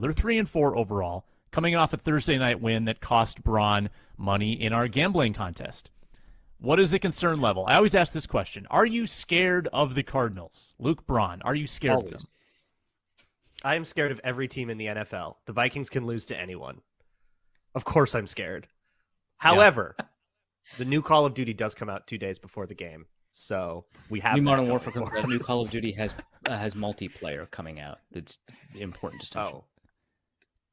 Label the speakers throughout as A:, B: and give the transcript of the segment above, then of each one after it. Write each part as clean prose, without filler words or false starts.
A: They're 3-4 overall, coming off a Thursday night win that cost Braun money in our gambling contest. What is the concern level? I always ask this question. Are you scared of the Cardinals? Luke Braun, are you scared of them?
B: I am scared of every team in the NFL. The Vikings can lose to anyone. Of course I'm scared. However, the new Call of Duty does come out 2 days before the game. So we have
C: new Modern Warfare comes out. New Call of Duty has multiplayer coming out. That's an important distinction.
B: Oh,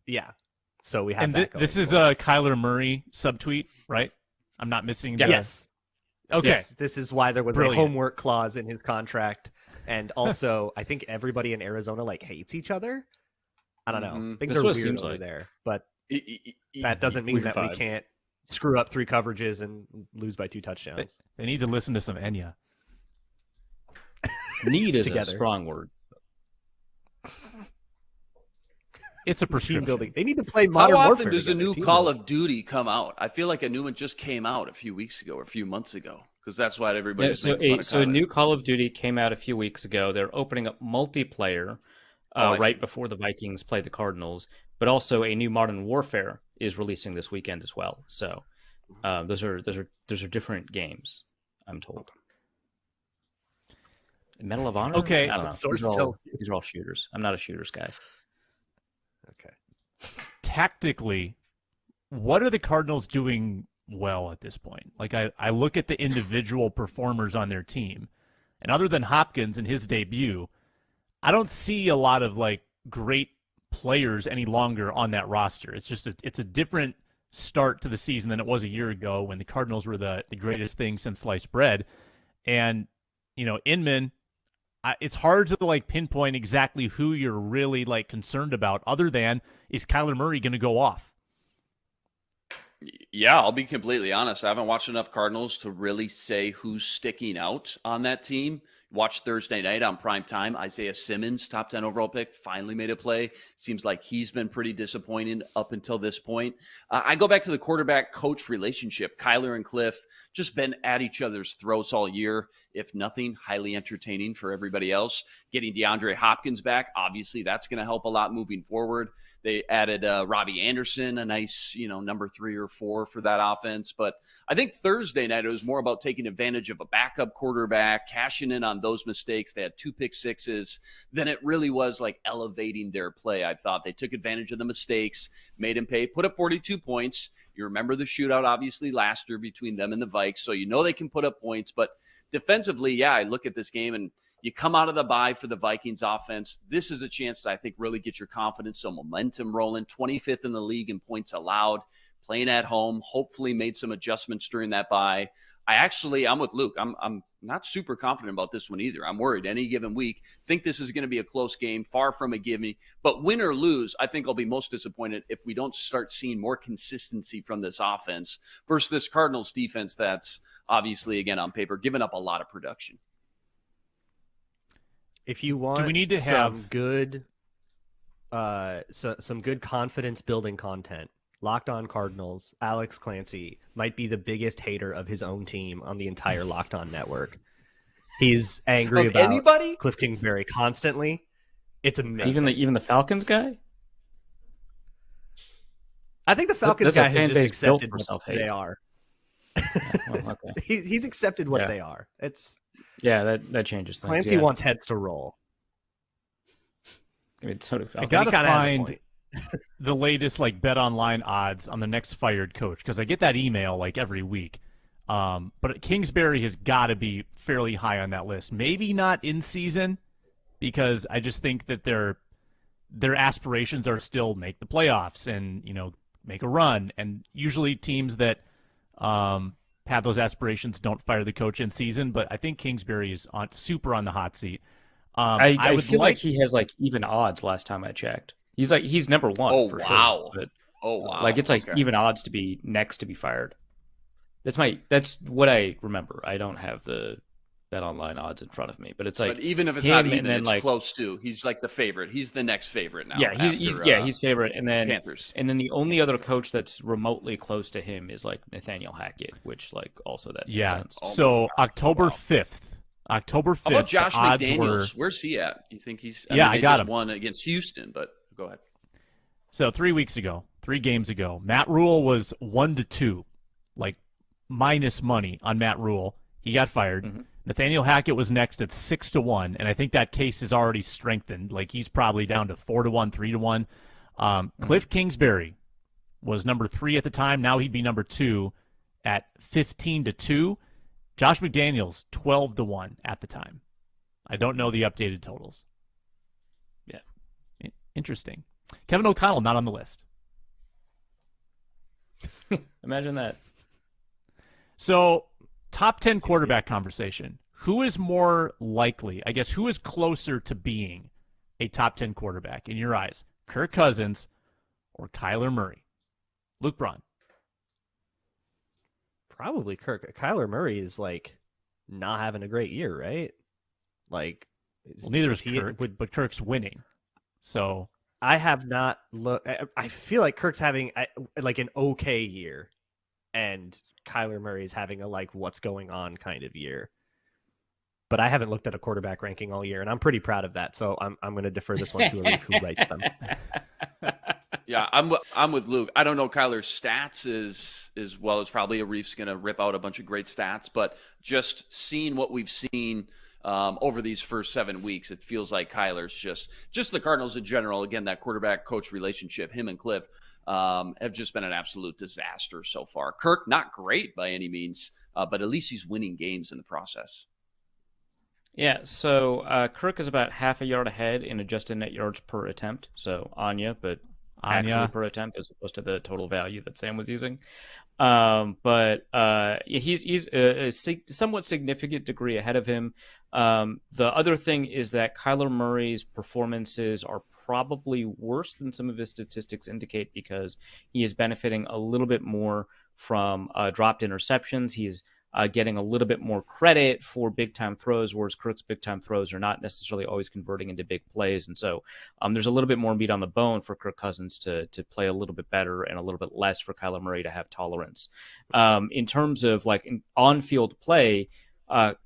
B: yeah. So we have.
A: And this is a Kyler Murray subtweet, right? I'm not missing.
B: Yes.
A: Okay.
B: This is why there was a homework clause in his contract, and also I think everybody in Arizona hates each other. I don't know. Things are weird over there, but that doesn't mean that we can't screw up 3 coverages and lose by 2 touchdowns.
A: They need to listen to some Enya.
C: Need is a strong word.
A: It's a prescription.
B: Team building. They need to play Modern Warfare.
D: How often does a new Call of Duty come out? I feel like a new one just came out a few weeks ago or a few months ago, because that's what everybody.
C: So a new Call of Duty came out a few weeks ago. They're opening up multiplayer right before the Vikings play the Cardinals, but also a new Modern Warfare is releasing this weekend as well. So those are different games, I'm told. Medal of Honor?
A: Okay.
C: I don't know. These are all shooters. I'm not a shooters guy.
B: Okay.
A: Tactically, what are the Cardinals doing well at this point? I look at the individual performers on their team, and other than Hopkins and his debut, I don't see a lot of great players any longer on that roster. It's just it's a different start to the season than it was a year ago when the Cardinals were the greatest thing since sliced bread. And Inman, it's hard to pinpoint exactly who you're really concerned about, other than, is Kyler Murray going to go off?
D: Yeah, I'll be completely honest. I haven't watched enough Cardinals to really say who's sticking out on that team. Watched Thursday night on prime time. Isaiah Simmons, top 10 overall pick, finally made a play. Seems like he's been pretty disappointing up until this point. I go back to the quarterback-coach relationship. Kyler and Cliff just been at each other's throats all year. If nothing, highly entertaining for everybody else. Getting DeAndre Hopkins back, obviously that's going to help a lot moving forward. They added Robbie Anderson, a nice, number 3 or 4 for that offense. But I think Thursday night it was more about taking advantage of a backup quarterback, cashing in on those mistakes. They had 2 pick sixes. Then it really was elevating their play. I thought they took advantage of the mistakes, made him pay, put up 42 points. You remember the shootout, obviously, last year between them and the Vikes. So they can put up points. But defensively, I look at this game and you come out of the bye for the Vikings offense. This is a chance to, I think, really get your confidence, some momentum rolling. 25th in the league in points allowed, playing at home, hopefully made some adjustments during that bye. I'm with Luke. I'm not super confident about this one either. I'm worried any given week. Think this is going to be a close game, far from a gimme. But win or lose, I think I'll be most disappointed if we don't start seeing more consistency from this offense versus this Cardinals defense that's obviously, again, on paper, giving up a lot of production.
B: If you want
A: we need to have
B: good some good confidence building content, Locked On Cardinals, Alex Clancy might be the biggest hater of his own team on the entire Locked On network. He's angry about
D: anybody?
B: Cliff Kingsbury constantly. It's amazing.
C: Even the Falcons guy?
B: I think the Falcons guy has just accepted what they are.
C: Okay.
B: He's accepted what they are.
C: That changes things.
B: Clancy wants heads to roll.
C: I mean, so do
A: I
C: Falcons.
A: gotta find the latest Bet Online odds on the next fired coach, because I get that email every week. But Kingsbury has got to be fairly high on that list. Maybe not in season, because I just think that their aspirations are still make the playoffs and make a run. And usually teams that have those aspirations don't fire the coach in season. But I think Kingsbury is super on the hot seat.
C: I feel like he has even odds last time I checked. He's number 1.
D: Oh,
C: for
D: wow.
C: Sure, but it's
D: okay.
C: even odds to be next to be fired. That's what I remember. I don't have the Bet Online odds in front of me, but it's
D: But even if it's not even, it's close to. He's the favorite. He's the next favorite now.
C: Yeah, he's favorite, and then
D: Panthers.
C: And then the only other coach that's remotely close to him is Nathaniel Hackett, which also that makes sense.
A: So October 5th. October 5th.
D: How about Josh McDaniels? Where's he at? You think he's?
A: I got him.
D: Won against Houston, but go ahead.
A: So 3 weeks ago, 3 games ago, Matt Rule was 1-2, like minus money on Matt Rule. He got fired. Mm-hmm. Nathaniel Hackett was next at 6-1, and I think that case is already strengthened. Like he's probably down to 4-1, 3-1. Cliff Kingsbury was number 3 at the time. Now he'd be number 2 at 15-2. Josh McDaniels 12-1 at the time. I don't know the updated totals. Yeah, interesting. Kevin O'Connell not on the list.
C: Imagine that.
A: So, top 10 quarterback conversation. Who is more likely, I guess, who is closer to being a top 10 quarterback in your eyes? Kirk Cousins or Kyler Murray? Luke Braun.
B: Probably Kirk. Kyler Murray is like not having a great year, right? Like,
A: well, neither is Kirk, but Kirk's winning. So
B: I have not looked. I feel like Kirk's having like an okay year, and Kyler Murray's having a like what's going on kind of year. But I haven't looked at a quarterback ranking all year, and I'm pretty proud of that. So I'm going to defer this one to Arif, who writes them.
D: Yeah, I'm with Luke. I don't know Kyler's stats as well as probably Arif's going to rip out a bunch of great stats, but just seeing what we've seen over these first 7 weeks, it feels like Kyler's just the Cardinals in general. Again, that quarterback-coach relationship, him and Cliff, have just been an absolute disaster so far. Kirk, not great by any means, but at least he's winning games in the process.
C: Yeah, so Kirk is about half a yard ahead in adjusted net yards per attempt. So Anya, but actually per attempt as opposed to the total value that Sam was using. But he's a somewhat significant degree ahead of him. The other thing is that Kyler Murray's performances are probably worse than some of his statistics indicate because he is benefiting a little bit more from dropped interceptions. He's getting a little bit more credit for big-time throws, whereas Kirk's big-time throws are not necessarily always converting into big plays. And so there's a little bit more meat on the bone for Kirk Cousins to play a little bit better and a little bit less for Kyler Murray to have tolerance. In terms of like on-field play,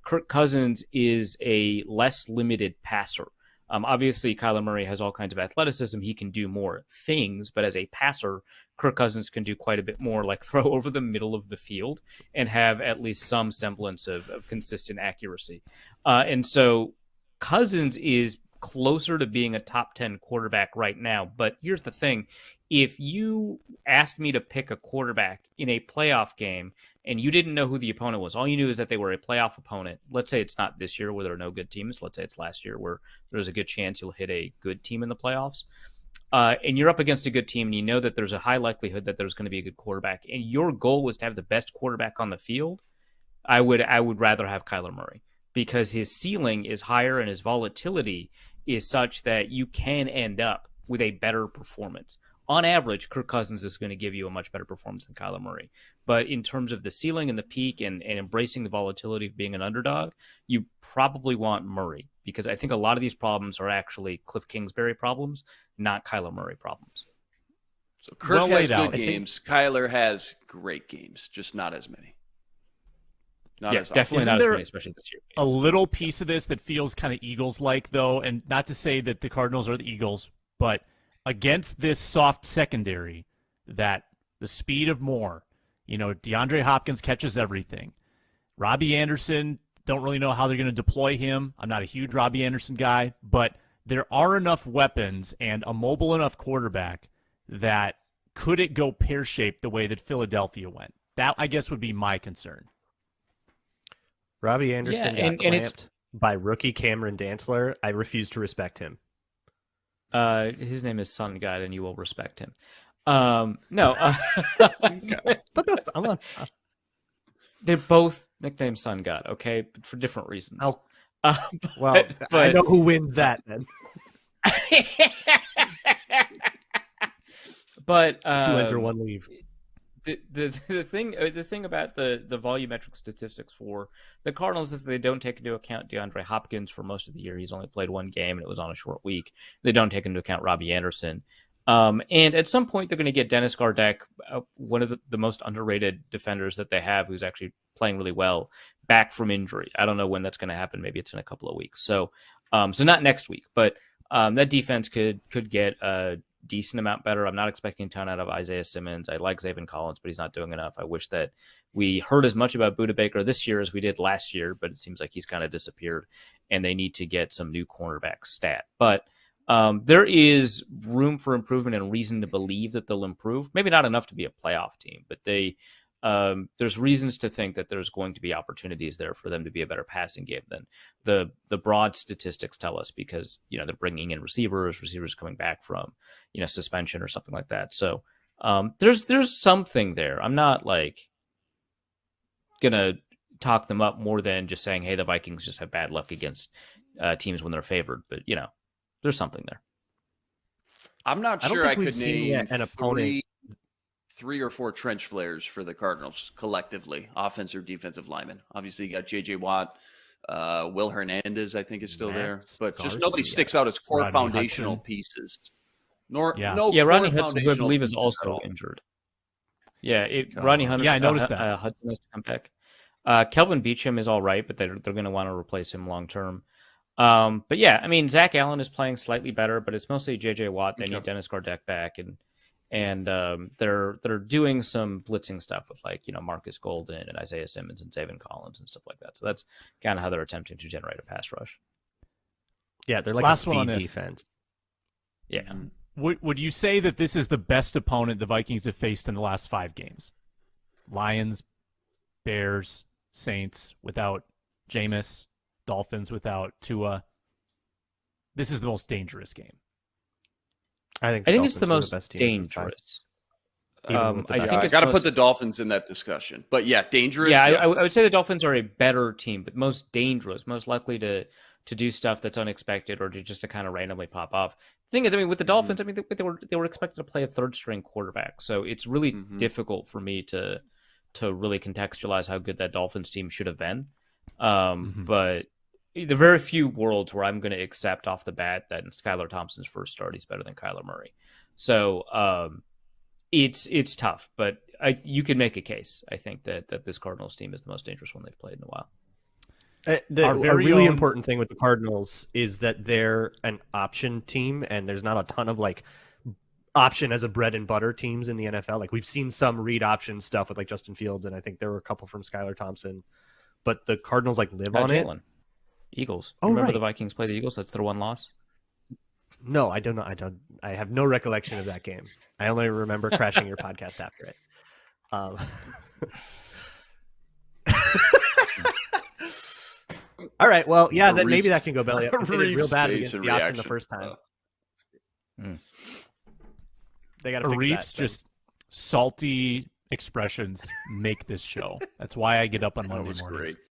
C: Kirk Cousins is a less limited passer. Obviously, Kyler Murray has all kinds of athleticism. He can do more things, but as a passer, Kirk Cousins can do quite a bit more, like throw over the middle of the field and have at least some semblance of consistent accuracy. And so Cousins is closer to being a top 10 quarterback right now. But here's the thing. If you asked me to pick a quarterback in a playoff game and you didn't know who the opponent was, all you knew is that they were a playoff opponent. Let's say it's not this year where there are no good teams. Let's say it's last year where there's a good chance you'll hit a good team in the playoffs. And you're up against a good team and you know that there's a high likelihood that there's going to be a good quarterback. And your goal was to have the best quarterback on the field. I would rather have Kyler Murray because his ceiling is higher and his volatility is such that you can end up with a better performance. On average, Kirk Cousins is going to give you a much better performance than Kyler Murray. But in terms of the ceiling and the peak and embracing the volatility of being an underdog, you probably want Murray because I think a lot of these problems are actually Cliff Kingsbury problems, not Kyler Murray problems.
D: So Kirk has good games. Kyler has great games, just not as many.
C: Definitely not as many, especially this year.
A: A little piece of this that feels kind of Eagles-like, though, and not to say that the Cardinals are the Eagles, but against this soft secondary, that the speed of Moore, DeAndre Hopkins catches everything. Robbie Anderson, don't really know how they're going to deploy him. I'm not a huge Robbie Anderson guy, but there are enough weapons and a mobile enough quarterback that could it go pear-shaped the way that Philadelphia went? That, I guess, would be my concern.
B: Robbie Anderson got clamped by rookie Cameron Dantzler. I refuse to respect him.
C: His name is Sun God, and you will respect him. No. They're both nicknamed Sun God, okay? But for different reasons.
B: Oh. But I know who wins that, then.
C: But
B: 2 enter, 1 leave.
C: The thing about the volumetric statistics for the Cardinals is they don't take into account DeAndre Hopkins for most of the year. He's only played 1 game and it was on a short week. They don't take into account Robbie Anderson. And at some point they're going to get Dennis Gardeck, one of the most underrated defenders that they have, who's actually playing really well, back from injury. I don't know when that's going to happen. Maybe it's in a couple of weeks. So not next week, but that defense could get decent amount better. I'm not expecting a ton out of Isaiah Simmons. I like Zaven Collins, but he's not doing enough. I wish that we heard as much about Budda Baker this year as we did last year, but it seems like he's kind of disappeared, and they need to get some new cornerback stat. But there is room for improvement and reason to believe that they'll improve. Maybe not enough to be a playoff team, but there's reasons to think that there's going to be opportunities there for them to be a better passing game than the broad statistics tell us, because they're bringing in receivers coming back from suspension or something like that. So there's something there. I'm not like gonna talk them up more than just saying, hey, the Vikings just have bad luck against teams when they're favored, but there's something there.
D: I'm not sure I could name
B: an opponent.
D: Three or four trench players for the Cardinals collectively, offensive or defensive linemen. Obviously, you got J.J. Watt, Will Hernandez, I think is still there, but just nobody sticks out as core
A: Rodney
D: foundational
A: Hudson.
D: pieces.
C: Rodney Hudson, who I believe is also injured. Rodney Hudson.
A: Yeah, I noticed that.
C: Hudson has to come back. Kelvin Beachum is all right, but they're going to want to replace him long term. But yeah, I mean, Zach Allen is playing slightly better, but it's mostly J.J. Watt. They need Dennis Gardeck back, and they're doing some blitzing stuff with Marcus Golden and Isaiah Simmons and Zaven Collins and stuff like that. So that's kind of how they're attempting to generate a pass rush.
B: Yeah, they're like
A: Last
B: a
A: one on
B: speed
A: this.
B: defense.
C: Yeah.
A: Would you say that this is the best opponent the Vikings have faced in the last 5 games? Lions, Bears, Saints without Jameis, Dolphins without Tua. This is the most dangerous game.
B: I think
C: it's the most dangerous.
D: I got to put the Dolphins in that discussion. But yeah, dangerous.
C: Yeah, I would say the Dolphins are a better team, but most dangerous, most likely to do stuff that's unexpected or to kind of randomly pop off. The thing is, I mean, with the Dolphins, I mean, they were expected to play a third string quarterback, so it's really difficult for me to really contextualize how good that Dolphins team should have been. But the very few worlds where I'm going to accept off the bat that in Skylar Thompson's first start, he's better than Kyler Murray. So it's tough, but you can make a case. I think that this Cardinals team is the most dangerous one they've played in a while.
B: A really important thing with the Cardinals is that they're an option team, and there's not a ton of option as a bread and butter teams in the NFL. Like we've seen some read option stuff with Justin Fields, and I think there were a couple from Skylar Thompson, but the Cardinals live on it.
C: Eagles.
B: Oh,
C: remember
B: right.
C: the Vikings play the Eagles? That's their one loss.
B: No, I don't know. I have no recollection of that game. I only remember crashing your podcast after it. All right. Well, yeah, then maybe that can go belly up. They did real bad against the option the first time. They got to fix
A: Reef's
B: that.
A: Just salty expressions make this show. That's why I get up on Monday mornings.
D: Great.